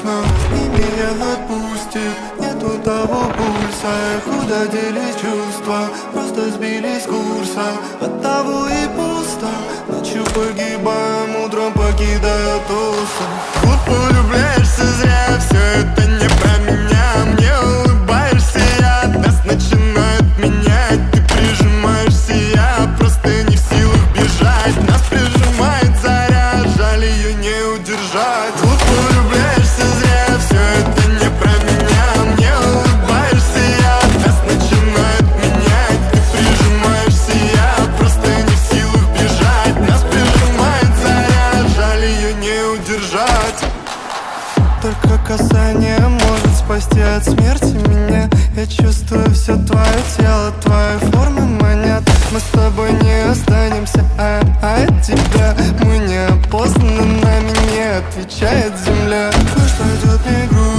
грустно, и меня отпустит. Нету того пульса, куда делись чувства, просто сбились с курса. Оттого и пусто, ночью погибаем, утром покидая туса. Глупо влюбляешься зря, все это не про меня. Мне улыбаешься, я нас начинает менять. Ты прижимаешься, я просто не в силах бежать. Нас прижимает заря, жаль ее не удержать. Глупо влюбляешься зря, все это не про меня. Мне улыбаешься, я нас начинает менять. Ты прижимаешься, я просто не в силах бежать. Нас прижимает заря, жаль ее не удержать. Только касание может спасти от смерти меня. Я чувствую все твое тело, твои формы манят. Мы с тобой не останемся, от тебя мы не опознаны, нами не отвечает земля. Кое-что идет мне грустно.